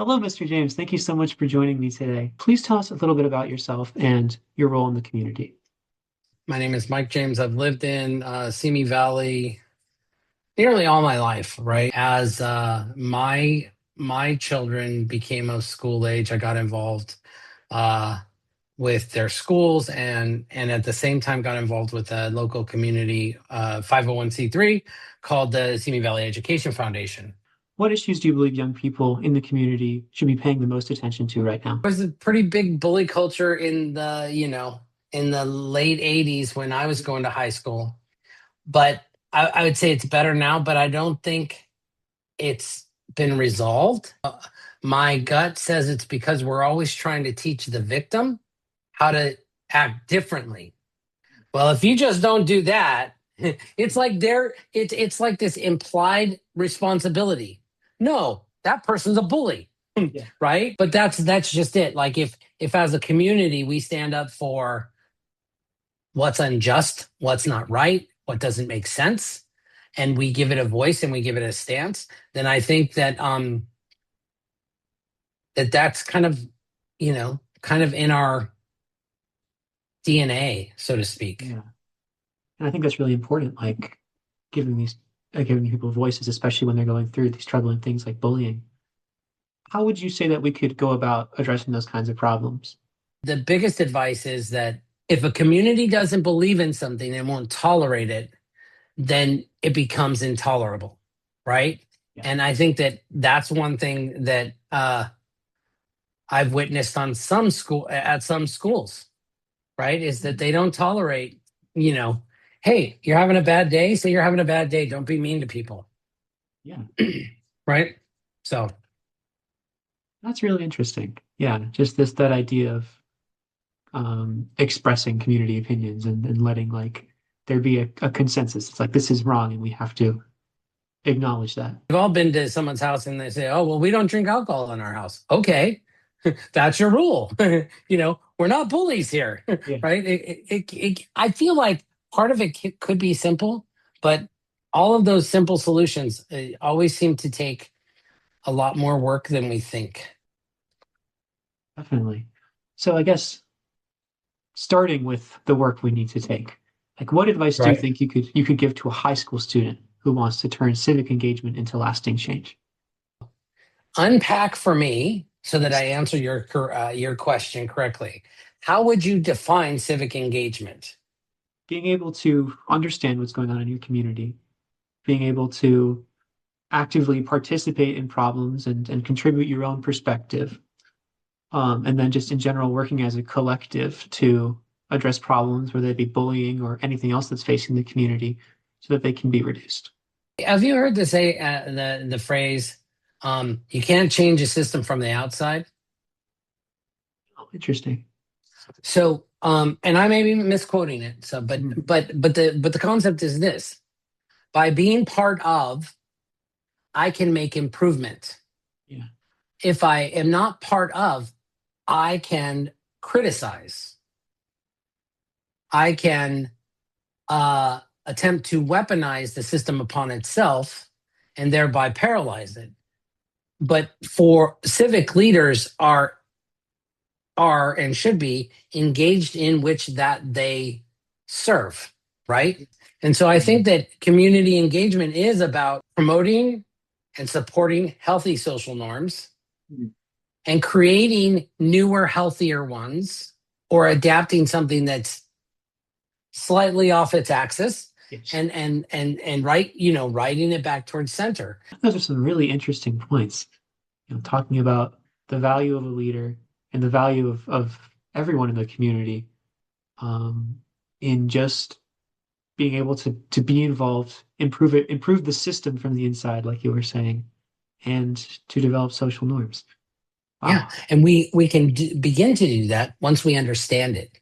Hello, Mr. James. Thank you so much for joining me today. Please tell us a little bit about yourself and your role in the community. My name is Mike James. I've lived in Simi Valley nearly all my life, right? As my children became of school age, I got involved uh, with their schools and at the same time got involved with a local community 501(c)(3) called the Simi Valley Education Foundation. What issues do you believe young people in the community should be paying the most attention to right now? There was a pretty big bully culture in the late 80s when I was going to high school. But I would say it's better now, but I don't think it's been resolved. My gut says it's because we're always trying to teach the victim how to act differently. Well, if you just don't do that, it's like it's like this implied responsibility. No, that person's a bully, Yeah. right? But that's just it. Like if as a community we stand up for what's unjust, what's not right, what doesn't make sense, and we give it a voice and we give it a stance, then I think that that's kind of kind of in our DNA, so to speak. Yeah. And I think that's really important, like giving these giving people voices, especially when they're going through these troubling things like bullying. How would you say that we could go about addressing those kinds of problems? The biggest advice is that if a community doesn't believe in something and won't tolerate it, then it becomes intolerable, right? Yeah. And I think that that's one thing that I've witnessed on some schools, right? Is that they don't tolerate, you know, hey, you're having a bad day, say you're having a bad day. Don't be mean to people, Yeah. right? So That's really interesting. Yeah, just that idea of expressing community opinions and letting like there be a consensus. It's like this is wrong and we have to acknowledge that. we've all been to someone's house and they say, oh, well, we don't drink alcohol in our house. Okay, that's your rule. We're not bullies here, Yeah, right? I feel like part of it could be simple, but all of those simple solutions always seem to take a lot more work than we think. definitely. So I guess starting with the work we need to take, like what advice do you Right. think you could give to a high school student who wants to turn civic engagement into lasting change? Unpack for me so that I Yes. answer your question correctly. How would you define civic engagement? Being able to understand what's going on in your community, being able to actively participate in problems and contribute your own perspective. And then just in general, working as a collective to address problems, whether it be bullying or anything else that's facing the community, so that they can be reduced. Have you heard the phrase, "You can't change a system from the outside"? Oh, interesting. So, and I may be misquoting it. So, but Mm, but the concept is this: by being part of, I can make improvement. yeah. If I am not part of, I can criticize. I can attempt to weaponize the system upon itself and thereby paralyze it. But for civic leaders are and should be engaged in which that they serve, right? And so I Mhm. think that community engagement is about promoting and supporting healthy social norms Mhm. and creating newer, healthier ones, or adapting something that's slightly off its axis Yes. and writing it back towards center. Those are some really interesting points. Talking about the value of a leader and the value of everyone in the community, um, in just being able to be involved, improve the system from the inside, like you were saying, and to develop social norms. Yeah, Wow. and we can begin to do that once we understand it.